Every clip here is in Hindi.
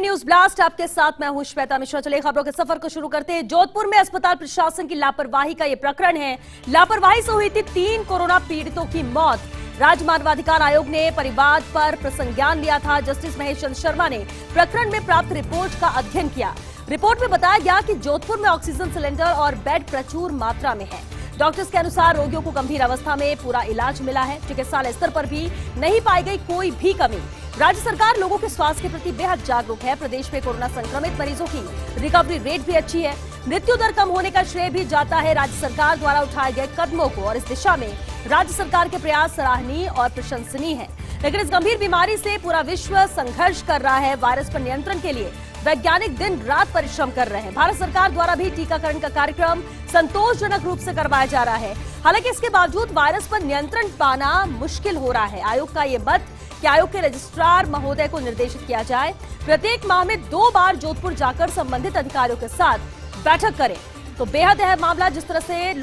न्यूज ब्लास्ट आपके साथ मैं हूं श्वेता मिश्रा। चलिए खबरों के सफर को शुरू करते हैं। जोधपुर में अस्पताल प्रशासन की लापरवाही का यह प्रकरण है। लापरवाही से हुई थी 3 कोरोना पीड़ितों की मौत। राज्य मानवाधिकार आयोग ने परिवार पर प्रसंज्ञान लिया था। जस्टिस महेश चंद्र शर्मा ने प्रकरण में प्राप्त रिपोर्ट का अध्ययन किया। रिपोर्ट में बताया गया कि जोधपुर में ऑक्सीजन सिलेंडर और बेड प्रचुर मात्रा में है। डॉक्टर्स के अनुसार रोगियों को गंभीर अवस्था में पूरा इलाज मिला है। चिकित्सालय स्तर पर भी नहीं पाई गई कोई भी कमी। राज्य सरकार लोगों के स्वास्थ्य के प्रति बेहद जागरूक है। प्रदेश में कोरोना संक्रमित मरीजों की रिकवरी रेट भी अच्छी है। मृत्यु दर कम होने का श्रेय भी जाता है राज्य सरकार द्वारा उठाए गए कदमों को, और इस दिशा में राज्य सरकार के प्रयास सराहनीय और प्रशंसनीय है। लेकिन इस गंभीर बीमारी से पूरा विश्व संघर्ष कर रहा है। वायरस पर नियंत्रण के लिए वैज्ञानिक दिन रात परिश्रम कर रहे हैं। भारत सरकार द्वारा भी टीकाकरण का कार्यक्रम संतोषजनक रूप से करवाया जा रहा है। हालांकि इसके बावजूद वायरस पर नियंत्रण पाना मुश्किल हो रहा है। आयोग का ये मत कि आयोग के रजिस्ट्रार महोदय को निर्देशित किया जाए प्रत्येक माह में 2 बार जोधपुर जाकर संबंधित अधिकारियों के साथ बैठक करें। तो बेहद अहम मामला, जिस तरह से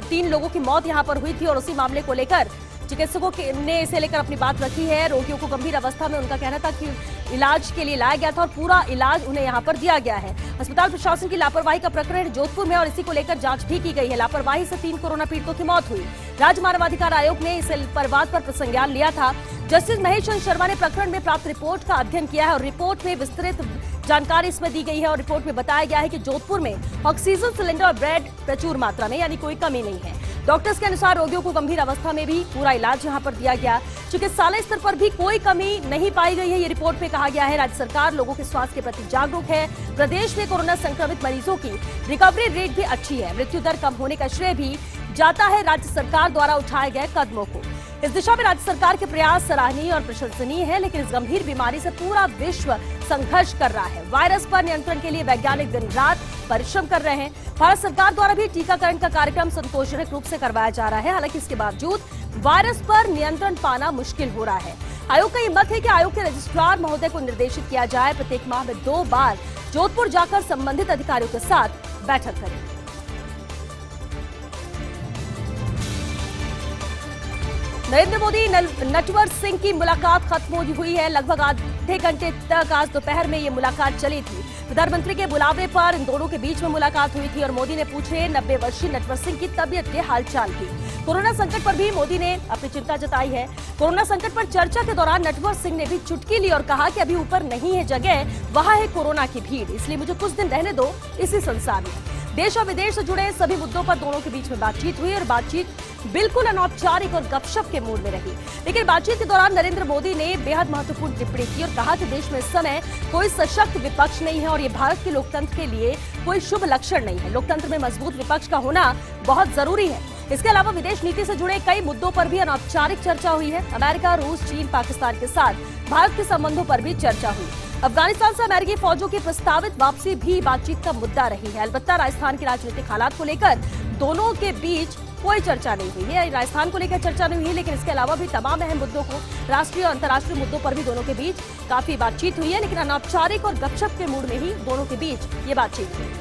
3 लोगों की मौत यहां पर हुई थी और उसी मामले को लेकर चिकित्सकों ने इसे लेकर अपनी बात रखी है। रोगियों को गंभीर अवस्था में उनका कहना था कि इलाज के लिए लाया गया था और पूरा इलाज उन्हें यहां पर दिया गया है। अस्पताल प्रशासन की लापरवाही का प्रकरण जोधपुर में और इसी को लेकर जांच भी की गई है। लापरवाही से 3 कोरोना पीड़ितों की मौत हुई। राज्य मानवाधिकार आयोग ने इस परिवाद पर प्रसंज्ञान लिया था। जस्टिस महेश चंद्र शर्मा ने प्रकरण में प्राप्त रिपोर्ट का अध्ययन किया है और रिपोर्ट में विस्तृत जानकारी इसमें दी गई है। और रिपोर्ट में बताया गया है कि जोधपुर में ऑक्सीजन सिलेंडर और बेड प्रचुर मात्रा में, यानी कोई कमी नहीं है। डॉक्टर्स के अनुसार रोगियों को गंभीर अवस्था में भी पूरा इलाज यहां पर दिया गया। चिकित्सालय स्तर पर भी कोई कमी नहीं पाई गई है। ये रिपोर्ट में कहा गया है राज्य सरकार लोगों के स्वास्थ्य के प्रति जागरूक है। प्रदेश में कोरोना संक्रमित मरीजों की रिकवरी रेट भी अच्छी है। मृत्यु दर कम होने का श्रेय भी जाता है राज्य सरकार द्वारा उठाए गए कदमों को। इस दिशा में राज्य सरकार के प्रयास सराहनीय और प्रशंसनीय है। लेकिन इस गंभीर बीमारी से पूरा विश्व संघर्ष कर रहा है। वायरस पर नियंत्रण के लिए वैज्ञानिक दिन रात परिश्रम कर रहे हैं। भारत सरकार द्वारा भी टीकाकरण का कार्यक्रम संतोषजनक रूप से करवाया जा रहा है। हालांकि इसके बावजूद वायरस पर नियंत्रण पाना मुश्किल हो रहा है। आयोग का ये मत है कि आयोग के रजिस्ट्रार महोदय को निर्देशित किया जाए प्रत्येक माह में 2 बार जोधपुर जाकर संबंधित अधिकारियों के साथ बैठक करें। नरेंद्र मोदी नटवर सिंह की मुलाकात खत्म हुई है। लगभग आधे घंटे तक आज दोपहर में ये मुलाकात चली थी। प्रधानमंत्री के बुलावे पर इन दोनों के बीच में मुलाकात हुई थी और मोदी ने पूछे 90 वर्षीय नटवर सिंह की तबीयत के हालचाल की। कोरोना संकट पर भी मोदी ने अपनी चिंता जताई है। कोरोना संकट पर चर्चा के दौरान नटवर सिंह ने भी चुटकी ली और कहा कि अभी ऊपर नहीं है जगह, वहां है कोरोना की भीड़, इसलिए मुझे कुछ दिन रहने दो इसी संसार में। देश और विदेश से जुड़े सभी मुद्दों पर दोनों के बीच में बातचीत हुई और बातचीत बिल्कुल अनौपचारिक और गपशप के मूड में रही। लेकिन बातचीत के दौरान नरेंद्र मोदी ने बेहद महत्वपूर्ण टिप्पणी की और कहा कि देश में इस समय कोई सशक्त विपक्ष नहीं है और ये भारत के लोकतंत्र के लिए कोई शुभ लक्षण नहीं है। लोकतंत्र में मजबूत विपक्ष का होना बहुत जरूरी है। इसके अलावा विदेश नीति से जुड़े कई मुद्दों पर भी अनौपचारिक चर्चा हुई है। अमेरिका, रूस, चीन, पाकिस्तान के साथ भारत के संबंधों पर भी चर्चा हुई। अफगानिस्तान से अमेरिकी फौजों की प्रस्तावित वापसी भी बातचीत का मुद्दा रही है। अलबत्ता राजस्थान के राजनीतिक हालात को लेकर दोनों के बीच कोई चर्चा नहीं हुई है। राजस्थान को लेकर चर्चा नहीं हुई, लेकिन इसके अलावा भी तमाम अहम मुद्दों को, राष्ट्रीय और अंतर्राष्ट्रीय मुद्दों पर भी दोनों के बीच काफी बातचीत हुई है। लेकिन अनौपचारिक और गपशप के मूड में ही दोनों के बीच ये बातचीत हुई।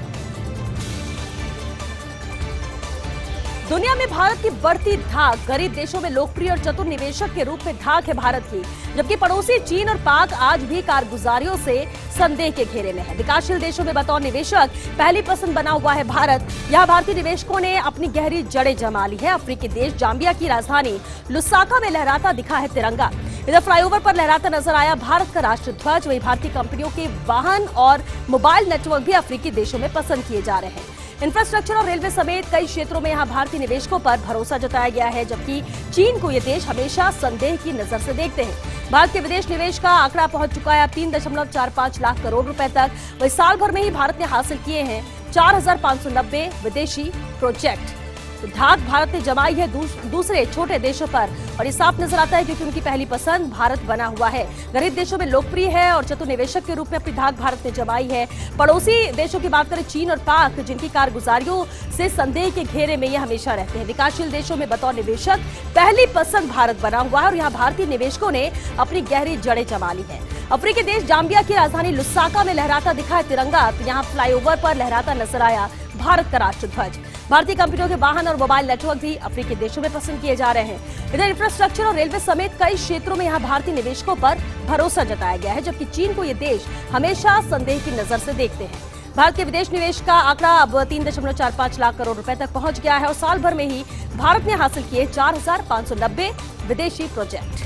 दुनिया में भारत की बढ़ती धाक, गरीब देशों में लोकप्रिय और चतुर निवेशक के रूप में धाक है भारत की, जबकि पड़ोसी चीन और पाक आज भी कारगुजारियों से संदेह के घेरे में है। विकासशील देशों में बतौर निवेशक पहली पसंद बना हुआ है भारत। यहाँ भारतीय निवेशकों ने अपनी गहरी जड़ें जमा ली है। अफ्रीकी देश जाम्बिया की राजधानी लुसाका में लहराता दिखा है तिरंगा। इधर फ्लाईओवर पर लहराता नजर आया भारत का राष्ट्रध्वज। वहीं भारतीय कंपनियों के वाहन और मोबाइल नेटवर्क भी अफ्रीकी देशों में पसंद किए जा रहे हैं। इंफ्रास्ट्रक्चर और रेलवे समेत कई क्षेत्रों में यहाँ भारतीय निवेशकों पर भरोसा जताया गया है, जबकि चीन को ये देश हमेशा संदेह की नजर से देखते हैं। भारत के विदेश निवेश का आंकड़ा पहुंच चुका है 3.45 लाख करोड़ रुपए तक। वही साल भर में ही भारत ने हासिल किए हैं 4590 विदेशी प्रोजेक्ट। तो धाक भारत ने जमाई है दूसरे छोटे देशों पर, और ये साफ नजर आता है क्योंकि उनकी पहली पसंद भारत बना हुआ है। गरीब देशों में लोकप्रिय है और चतुर निवेशक के रूप में अपनी धाक भारत ने जमाई है। पड़ोसी देशों की बात करें, चीन और पाक, जिनकी कारगुजारियों से संदेह के घेरे में ये हमेशा रहते हैं। विकासशील देशों में बतौर निवेशक पहली पसंद भारत बना हुआ है और यहाँ भारतीय निवेशकों ने अपनी गहरी जड़ें जमा ली है। अफ्रीकी देश जाम्बिया की राजधानी लुसाका में लहराता दिखा है तिरंगा। तो यहाँ फ्लाईओवर पर लहराता नजर आया भारत का राष्ट्र ध्वज। भारतीय कंपनियों के वाहन और मोबाइल नेटवर्क भी अफ्रीकी देशों में पसंद किए जा रहे हैं। इधर इंफ्रास्ट्रक्चर और रेलवे समेत कई क्षेत्रों में यहाँ भारतीय निवेशकों पर भरोसा जताया गया है, जबकि चीन को ये देश हमेशा संदेह की नजर से देखते हैं। भारत के विदेश निवेश का आंकड़ा अब 3.45 लाख करोड़ रुपए तक पहुंच गया है और साल भर में ही भारत ने हासिल किए 4,590 विदेशी प्रोजेक्ट।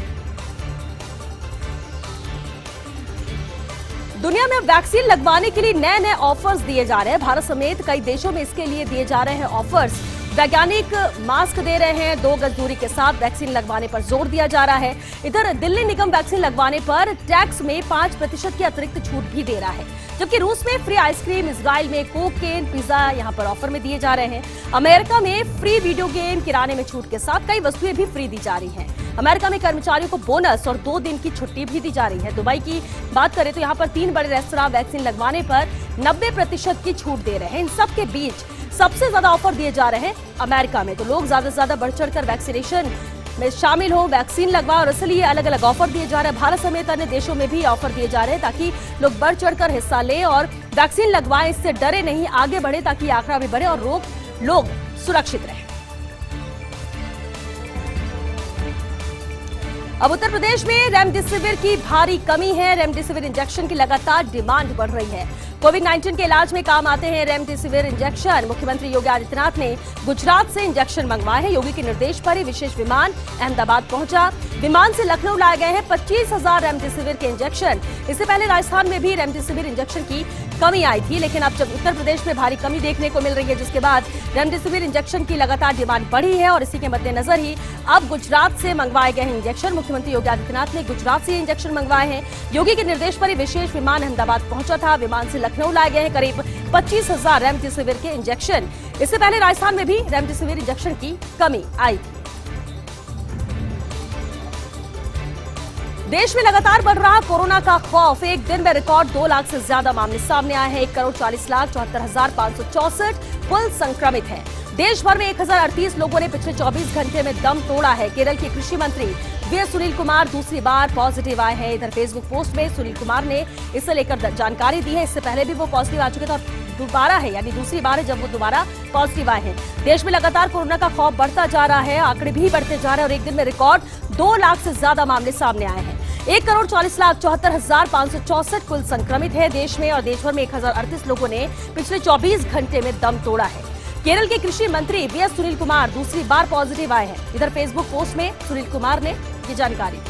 दुनिया में वैक्सीन लगवाने के लिए नए नए ऑफर्स दिए जा रहे हैं। भारत समेत कई देशों में इसके लिए दिए जा रहे हैं ऑफर्स। वैज्ञानिक मास्क दे रहे हैं, 2 गज दूरी के साथ वैक्सीन लगवाने पर जोर दिया जा रहा है। इधर दिल्ली निगम वैक्सीन लगवाने पर टैक्स में 5% की अतिरिक्त छूट भी दे रहा है, जबकि रूस में फ्री आइसक्रीम, इजराइल में कोकेन, पिज्जा यहां पर ऑफर में दिए जा रहे हैं। अमेरिका में फ्री वीडियो गेम, किराने में छूट के साथ कई वस्तुएं भी फ्री दी जा रही हैं। अमेरिका में कर्मचारियों को बोनस और 2 दिन की छुट्टी भी दी जा रही है। दुबई की बात करें तो यहाँ पर 3 बड़े रेस्तरां वैक्सीन लगवाने पर 90% की छूट दे रहे हैं। इन सब के बीच सबसे ज्यादा ऑफर दिए जा रहे हैं अमेरिका में, तो लोग ज्यादा से ज्यादा बढ़ चढ़कर वैक्सीनेशन में शामिल हो, वैक्सीन लगवाएं और इसलिए अलग अलग ऑफर दिए जा रहे हैं। भारत समेत अन्य देशों में भी ऑफर दिए जा रहे हैं ताकि लोग बढ़ चढ़कर हिस्सा लें और वैक्सीन लगवाएं, इससे डरे नहीं, आगे बढ़े ताकि आंकड़ा भी बढ़े और लोग सुरक्षित रहें। अब उत्तर प्रदेश में रेमडेसिविर की भारी कमी है। रेमडेसिविर इंजेक्शन की लगातार डिमांड बढ़ रही है। कोविड-19 के इलाज में काम आते हैं रेमडेसिविर इंजेक्शन। मुख्यमंत्री योगी आदित्यनाथ ने गुजरात से इंजेक्शन मंगवाए हैं। योगी के निर्देश पर ही विशेष विमान अहमदाबाद पहुंचा। विमान से लखनऊ लाए गए हैं 25,000 रेमडेसिविर के इंजेक्शन। इससे पहले राजस्थान में भी रेमडेसिविर इंजेक्शन की कमी आई थी, लेकिन अब जब उत्तर प्रदेश में भारी कमी देखने को मिल रही है, जिसके बाद रेमडेसिविर इंजेक्शन की लगातार डिमांड बढ़ी है और इसी के मद्देनजर ही अब गुजरात से मंगवाए गए हैं इंजेक्शन। मुख्यमंत्री योगी आदित्यनाथ ने गुजरात से इंजेक्शन मंगवाए हैं। योगी के निर्देश पर ही विशेष विमान अहमदाबाद पहुंचा था। विमान से लखनऊ लाए गए हैं करीब 25,000 रेमडेसिविर के इंजेक्शन। इससे पहले राजस्थान में भी रेमडेसिविर इंजेक्शन की कमी आई थी। देश में लगातार बढ़ रहा कोरोना का खौफ। एक दिन में रिकॉर्ड 2 लाख से ज्यादा मामले सामने आए हैं। 1,40,74,564 कुल संक्रमित हैं। देश भर में 1,038 लोगों ने पिछले 24 घंटे में दम तोड़ा है। केरल के कृषि मंत्री वी सुनील कुमार दूसरी बार पॉजिटिव आए हैं। इधर फेसबुक पोस्ट में सुनील कुमार ने इसे लेकर जानकारी दी है। इससे पहले भी वो पॉजिटिव आ चुके थे और दोबारा है, यानी दूसरी बार है जब वो दोबारा पॉजिटिव आए हैं। देश में लगातार कोरोना का खौफ बढ़ता जा रहा है, आंकड़े भी बढ़ते जा रहे हैं और एक दिन में रिकॉर्ड 2 लाख से ज्यादा मामले सामने आए हैं। 1,40,74,564 कुल संक्रमित है देश में और देश भर में 1,038 लोगों ने पिछले 24 घंटे में दम तोड़ा है। केरल के कृषि मंत्री वी सुनील कुमार दूसरी बार पॉजिटिव आए हैं। इधर फेसबुक पोस्ट में सुनील कुमार ने ये जानकारी दी।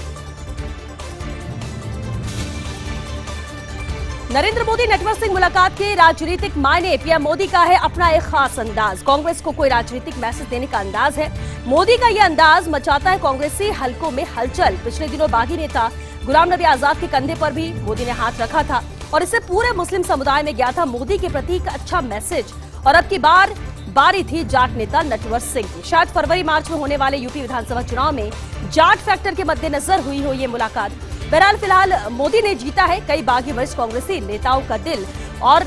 नरेंद्र मोदी नेटवर्क सिंह मुलाकात के राजनीतिक मायने। पीएम मोदी का है अपना एक खास अंदाज। कांग्रेस को कोई राजनीतिक मैसेज देने का अंदाज है। मोदी का यह अंदाज मचाता है कांग्रेसी हलकों में हलचल। पिछले दिनों बागी नेता गुलाम नबी आजाद के कंधे पर भी मोदी ने हाथ रखा था और इससे पूरे मुस्लिम समुदाय में गया था मोदी के प्रति एक अच्छा मैसेज। और अब की बारी थी जाट नेता नटवर सिंह की। शायद फरवरी मार्च में होने वाले यूपी विधानसभा चुनाव में जाट फैक्टर के मद्देनजर हुई हो ये मुलाकात। बहरहाल फिलहाल मोदी ने जीता है कई बागी वरिष्ठ कांग्रेसी नेताओं का दिल और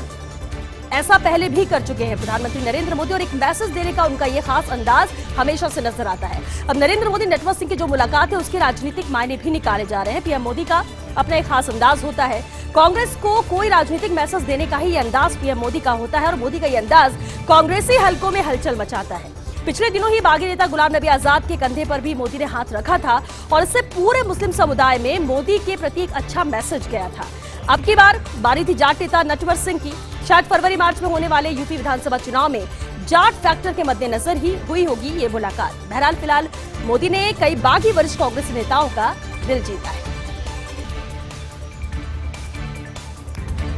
ऐसा पहले भी कर चुके हैं प्रधानमंत्री नरेंद्र मोदी और एक मैसेज देने का उनका ये खास अंदाज हमेशा से नजर आता है। अब नरेंद्र मोदी नटवर सिंह की जो मुलाकात है उसके राजनीतिक मायने भी निकाले जा रहे हैं। पीएम मोदी का अपना एक खास अंदाज होता है। कांग्रेस को कोई राजनीतिक मैसेज देने का ही ये अंदाज पीएम मोदी का होता है और मोदी का ये अंदाज कांग्रेसी हलकों में हलचल मचाता है। पिछले दिनों ही बागी नेता गुलाम नबी आजाद के कंधे पर भी मोदी ने हाथ रखा था और इससे पूरे मुस्लिम समुदाय में मोदी के प्रति एक अच्छा मैसेज गया था। अब की बारी थी जाट नेता नटवर सिंह की। शायद फरवरी मार्च में होने वाले यूपी विधानसभा चुनाव में जाट फैक्टर के मद्देनजर ही हुई होगी ये मुलाकात। बहरहाल फिलहाल मोदी ने कई बागी वरिष्ठ कांग्रेस नेताओं का दिल जीता है।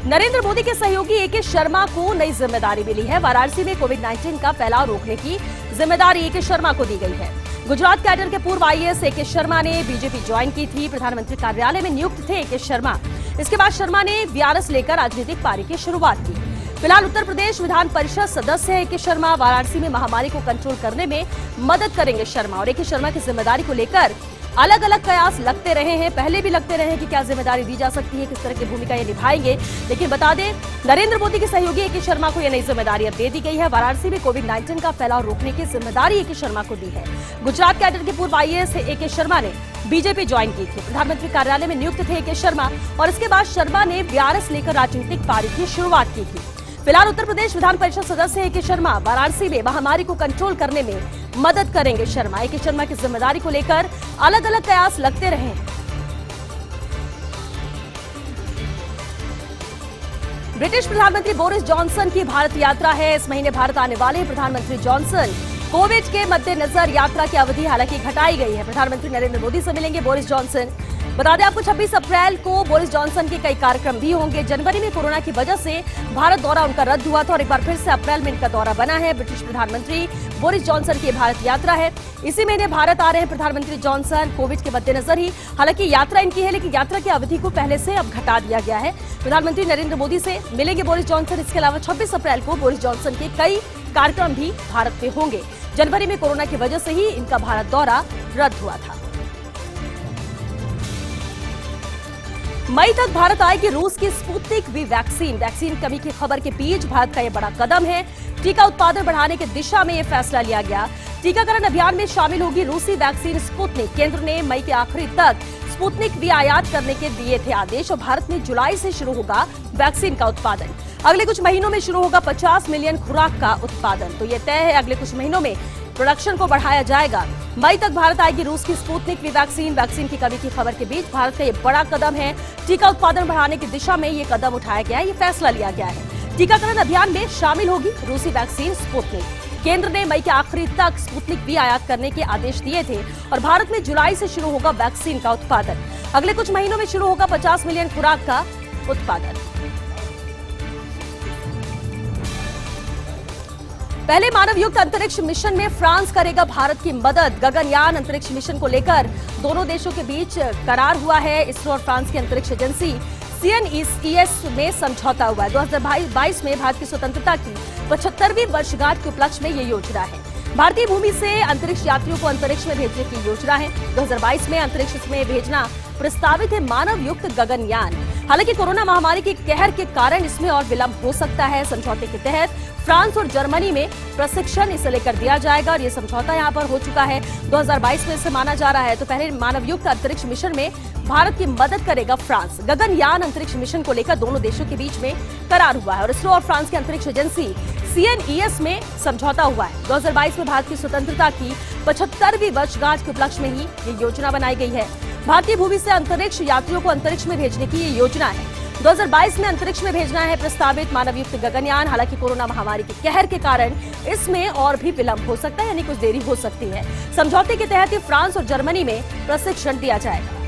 नरेंद्र मोदी के सहयोगी एके शर्मा को नई जिम्मेदारी मिली है। वाराणसी में कोविड-19 का फैलाव रोकने की जिम्मेदारी एके शर्मा को दी गई है। गुजरात कैडर के पूर्व आईएएस एके शर्मा ने बीजेपी ज्वाइन की थी। प्रधानमंत्री कार्यालय में नियुक्त थे एके शर्मा। इसके बाद शर्मा ने वीआरएस लेकर राजनीतिक पारी की शुरुआत की। फिलहाल उत्तर प्रदेश विधान परिषद सदस्य है एके शर्मा। वाराणसी में महामारी को कंट्रोल करने में मदद करेंगे शर्मा और एके शर्मा की जिम्मेदारी को लेकर अलग अलग कयास लगते रहे हैं, पहले भी लगते रहे हैं कि क्या जिम्मेदारी दी जा सकती है, किस तरह की भूमिका ये निभाएंगे। लेकिन बता दें नरेंद्र मोदी के सहयोगी एके शर्मा को यह नई जिम्मेदारी अब दे दी गई है। वाराणसी में कोविड-19 का फैलाव रोकने की जिम्मेदारी एके शर्मा को दी है। गुजरात कैडर के पूर्व आईएएस एके शर्मा ने बीजेपी ज्वाइन की थी। प्रधानमंत्री कार्यालय में नियुक्त थे एके शर्मा और इसके बाद शर्मा ने वीआरएस लेकर राजनीतिक पारी की शुरुआत की थी। फिलहाल उत्तर प्रदेश विधान परिषद सदस्य ए के शर्मा वाराणसी में महामारी को कंट्रोल करने में मदद करेंगे। शर्मा ए के शर्मा की जिम्मेदारी को लेकर अलग अलग कयास लगते रहे हैं। ब्रिटिश प्रधानमंत्री बोरिस जॉनसन की भारत यात्रा है। इस महीने भारत आने वाले प्रधानमंत्री जॉनसन कोविड के मद्देनजर यात्रा की अवधि हालांकि घटाई गई है। प्रधानमंत्री नरेंद्र मोदी से मिलेंगे बोरिस जॉनसन। बता दें आपको 26 अप्रैल को बोरिस जॉनसन के कई कार्यक्रम भी होंगे। जनवरी में कोरोना की वजह से भारत दौरा उनका रद्द हुआ था और एक बार फिर से अप्रैल में इनका दौरा बना है। ब्रिटिश प्रधानमंत्री बोरिस जॉनसन की भारत यात्रा है। इसी महीने भारत आ रहे हैं प्रधानमंत्री जॉनसन कोविड के मद्देनजर ही। हालांकि यात्रा इनकी है, लेकिन यात्रा की अवधि को पहले से अब घटा दिया गया है। प्रधानमंत्री नरेंद्र मोदी से मिलेंगे बोरिस जॉनसन। इसके अलावा 26 अप्रैल को बोरिस जॉनसन के कई कार्यक्रम भी भारत में होंगे। जनवरी में कोरोना की वजह से ही इनका भारत दौरा रद्द हुआ था। मई तक भारत आएगी रूस की स्पुतनिक वी वैक्सीन कमी की खबर के बीच भारत का यह बड़ा कदम है। टीका उत्पादन बढ़ाने की दिशा में यह फैसला लिया गया। टीकाकरण अभियान में शामिल होगी रूसी वैक्सीन स्पुतनिक। केंद्र ने मई के आखिरी तक स्पुतनिक वी आयात करने के दिए थे आदेश और भारत में जुलाई से शुरू होगा वैक्सीन का उत्पादन। अगले कुछ महीनों में शुरू होगा 50 मिलियन खुराक का उत्पादन। तो यह तय है, अगले कुछ महीनों में प्रोडक्शन को बढ़ाया जाएगा। मई तक भारत आएगी रूस की स्पुतनिक वी वैक्सीन की कमी की खबर के बीच भारत का यह बड़ा कदम है। टीका उत्पादन बढ़ाने की दिशा में यह कदम उठाया गया है, ये फैसला लिया गया है। टीकाकरण अभियान में शामिल होगी रूसी वैक्सीन स्पुतनिक। केंद्र ने मई के आखिरी तक स्पुतनिक वी आयात करने के आदेश दिए थे और भारत में जुलाई से शुरू होगा वैक्सीन का उत्पादन। अगले कुछ महीनों में शुरू होगा 50 मिलियन खुराक का उत्पादन। पहले मानव युक्त अंतरिक्ष मिशन में फ्रांस करेगा भारत की मदद। गगनयान अंतरिक्ष मिशन को लेकर दोनों देशों के बीच करार हुआ है। इसरो और फ्रांस की अंतरिक्ष एजेंसी CNES में समझौता हुआ है। 2022 में भारत की स्वतंत्रता की 75वीं वर्षगांठ के उपलक्ष्य में ये योजना है। भारतीय भूमि से अंतरिक्ष यात्रियों को अंतरिक्ष में भेजने की योजना है। 2022 में अंतरिक्ष में भेजना प्रस्तावित है मानव युक्त गगनयान। हालांकि कोरोना महामारी के कहर के कारण इसमें और विलंब हो सकता है। समझौते के तहत फ्रांस और जर्मनी में प्रशिक्षण इसे लेकर दिया जाएगा और ये समझौता यहाँ पर हो चुका है। 2022 में इसे माना जा रहा है। तो पहले मानव युक्त अंतरिक्ष मिशन में भारत की मदद करेगा फ्रांस। गगनयान अंतरिक्ष मिशन को लेकर दोनों देशों के बीच में करार हुआ है और इसरो और फ्रांस की अंतरिक्ष एजेंसी CNES में समझौता हुआ है। 2022 में भारत की स्वतंत्रता की 75वीं वर्षगांठ के उपलक्ष्य में ही ये योजना बनाई गई है। भारतीय भूमि से अंतरिक्ष यात्रियों को अंतरिक्ष में भेजने की ये योजना है। 2022 में अंतरिक्ष में भेजना है प्रस्तावित मानव युक्त गगनयान। हालांकि कोरोना महामारी के कहर के कारण इसमें और भी विलंब हो सकता है, यानी कुछ देरी हो सकती है। समझौते के तहत फ्रांस और जर्मनी में प्रशिक्षण दिया जाएगा।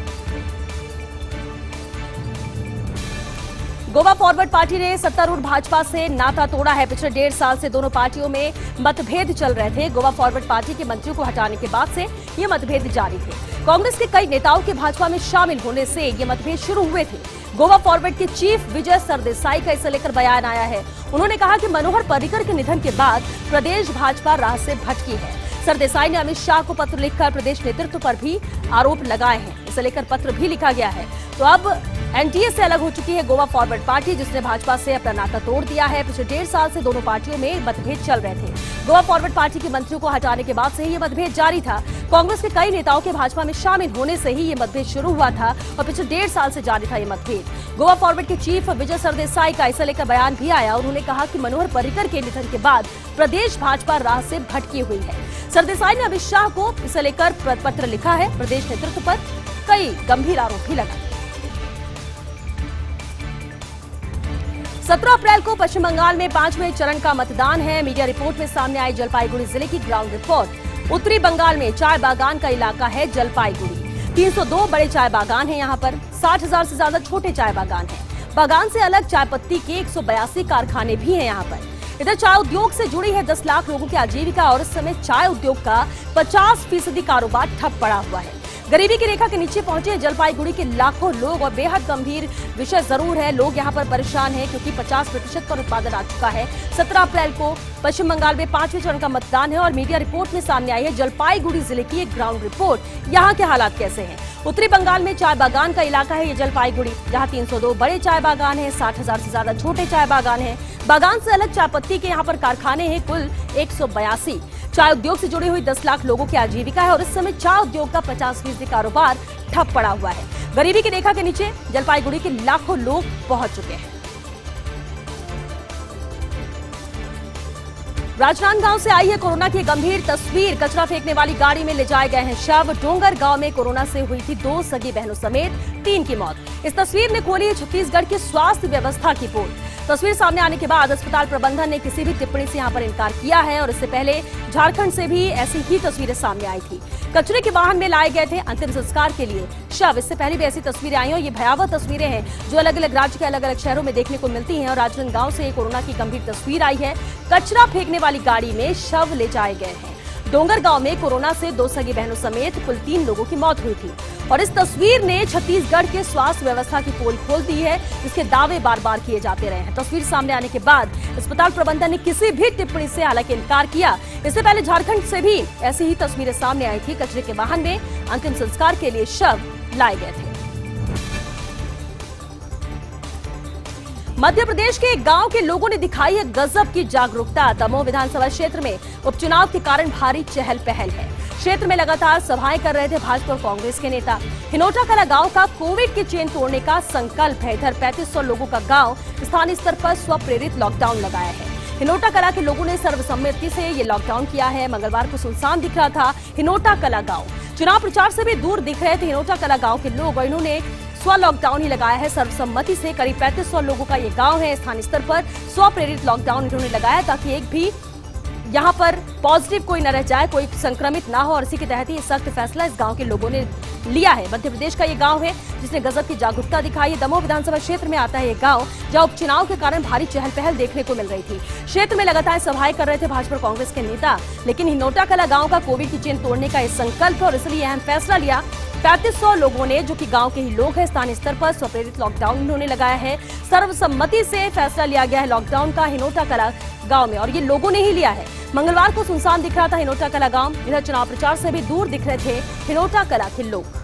गोवा फॉरवर्ड पार्टी ने सत्तारूढ़ भाजपा से नाता तोड़ा है। पिछले 1.5 साल से दोनों पार्टियों में मतभेद चल रहे थे। गोवा फॉरवर्ड पार्टी के मंत्रियों को हटाने के बाद से ये मतभेद जारी थे। कांग्रेस के कई नेताओं के भाजपा में शामिल होने से ये मतभेद शुरू हुए थे। गोवा फॉरवर्ड के चीफ विजय सरदेसाई का इसे लेकर बयान आया है। उन्होंने कहा कि मनोहर पर्रिकर के निधन के बाद प्रदेश भाजपा राह से भटकी है। सरदेसाई ने अमित शाह को पत्र लिखकर प्रदेश नेतृत्व पर भी आरोप लगाए हैं। इसे लेकर पत्र भी लिखा गया है। तो अब एनडीए से अलग हो चुकी है गोवा फॉरवर्ड पार्टी, जिसने भाजपा से अपना नाता तोड़ दिया है। पिछले 1.5 साल से दोनों पार्टियों में मतभेद चल रहे थे। गोवा फॉरवर्ड पार्टी के मंत्रियों को हटाने के बाद से ही ये मतभेद जारी था। कांग्रेस के कई नेताओं के भाजपा में शामिल होने से ही ये मतभेद शुरू हुआ था और पिछले 1.5 साल से जारी था ये मतभेद। गोवा फॉरवर्ड के चीफ विजय सरदेसाई का इसे लेकर बयान भी आया। उन्होंने कहा कि मनोहर पर्रिकर के निधन के बाद प्रदेश भाजपा राह से भटकी हुई है। सरदेसाई ने अमित शाह को इसे लेकर पत्र लिखा है। प्रदेश नेतृत्व पर कई गंभीर आरोप भी लगाए। 17 अप्रैल को पश्चिम बंगाल में 5वें चरण का मतदान है। मीडिया रिपोर्ट में सामने आई जलपाईगुड़ी जिले की ग्राउंड रिपोर्ट। उत्तरी बंगाल में चाय बागान का इलाका है जलपाईगुड़ी। 302 बड़े चाय बागान हैं यहाँ पर। 60,000 से ज्यादा छोटे चाय बागान हैं। बागान से अलग चाय पत्ती के 182 कारखाने भी हैं यहाँ पर। इधर चाय उद्योग से जुड़ी है 10 लाख लोगों की आजीविका और इस समय चाय उद्योग का 50% कारोबार ठप पड़ा हुआ है। गरीबी की रेखा के नीचे पहुंचे जलपाईगुड़ी के लाखों लोग और बेहद गंभीर विषय जरूर है। लोग यहां पर परेशान हैं क्योंकि 50% पर उत्पादन आ चुका है। 17 अप्रैल को पश्चिम बंगाल में 5वें चरण का मतदान है और मीडिया रिपोर्ट में सामने आई है जलपाईगुड़ी जिले की एक ग्राउंड रिपोर्ट। यहाँ के हालात कैसे हैं? उत्तरी बंगाल में चाय बागान का इलाका है ये जलपाईगुड़ी, जहाँ 302 बड़े चाय बागान है, 60,000 से ज्यादा छोटे चाय बागान है। बागान से अलग चाय पत्ती के यहाँ पर कारखाने हैं कुल 182। चाय उद्योग से जुड़ी हुई 10 लाख लोगों की आजीविका है और इस समय चाय उद्योग का 50% कारोबार ठप पड़ा हुआ है। गरीबी की रेखा के नीचे जलपाईगुड़ी के लाखों लोग पहुंच चुके हैं। राजनांदगांव से आई है कोरोना की गंभीर तस्वीर। कचरा फेंकने वाली गाड़ी में ले जाए गए हैं शव। डोंगर गांव में कोरोना से हुई थी 2 सगी बहनों समेत 3 की मौत। इस तस्वीर ने खोली है छत्तीसगढ़ की स्वास्थ्य व्यवस्था की पोल। तस्वीर सामने आने के बाद अस्पताल प्रबंधन ने किसी भी टिप्पणी से यहां पर इनकार किया है और इससे पहले झारखंड से भी ऐसी ही तस्वीरें सामने आई थी। कचरे के वाहन में लाए गए थे अंतिम संस्कार के लिए शव। इससे पहले भी ऐसी तस्वीरें आई और ये भयावह तस्वीरें हैं जो अलग अलग राज्य के अलग अलग शहरों में देखने को मिलती हैं। और राजनांदगांव से कोरोना की गंभीर तस्वीर आई है। कचरा फेंकने वाली गाड़ी में शव ले जाए गए हैं। डोंगर गांव में कोरोना से 2 सगी बहनों समेत कुल 3 लोगों की मौत हुई थी और इस तस्वीर ने छत्तीसगढ़ के स्वास्थ्य व्यवस्था की पोल खोल दी है, जिसके दावे बार बार किए जाते रहे हैं। तस्वीर सामने आने के बाद अस्पताल प्रबंधन ने किसी भी टिप्पणी से हालांकि इनकार किया। इससे पहले झारखंड से भी ऐसी ही तस्वीरें सामने आई थी। कचरे के वाहन में अंतिम संस्कार के लिए शव लाए गए थे। मध्य प्रदेश के एक गांव के लोगों ने दिखाई है गजब की जागरूकता। दमोह विधानसभा क्षेत्र में उपचुनाव के कारण भारी चहल पहल है। क्षेत्र में लगातार सभाएं कर रहे थे भाजपा और कांग्रेस के नेता। हिनोटा कला गांव का कोविड की चेन तोड़ने का संकल्प है। इधर 3500 लोगों का गांव स्थानीय स्तर पर स्वप्रेरित लॉकडाउन लगाया है। हिनोटा कला के लोगों ने सर्वसम्मति से ये लॉकडाउन किया है। मंगलवार को सुनसान दिख रहा था हिनोटा कला गांव। चुनाव प्रचार से भी दूर दिख रहे थे हिनोटा कला गांव के लोग और इन्होंने स्व लॉकडाउन ही लगाया है सर्वसम्मति से। करीब 3500 लोगों का ये गांव है। स्थानीय स्तर पर स्वप्रेरित लॉकडाउन इन्होंने लगाया ताकि एक भी यहाँ पर पॉजिटिव कोई न रह जाए, कोई संक्रमित ना हो और इसी के तहत ही सख्त फैसला इस गांव के लोगों ने लिया है। मध्य प्रदेश का ये गांव है जिसने गजब की जागरूकता दिखाई है। दमोह विधानसभा क्षेत्र में आता है ये गांव जहां उपचुनाव के कारण भारी चहल पहल देखने को मिल रही थी। क्षेत्र में लगातार सभाएं कर रहे थे भाजपा और कांग्रेस के नेता, लेकिन हिनोटा कला गांव का कोविड की चेन तोड़ने का ये संकल्प है और इसलिए अहम फैसला लिया। 3500 लोगों ने, जो कि गांव के ही लोग हैं, स्थानीय स्तर पर स्वप्रेरित लॉकडाउन इन्होंने लगाया है। सर्वसम्मति से फैसला लिया गया है लॉकडाउन का हिनोटा कला गांव में और ये लोगों ने ही लिया है। मंगलवार को सुनसान दिख रहा था हिनोटा कला गांव। इधर चुनाव प्रचार से भी दूर दिख रहे थे हिनोटा कला के लोग।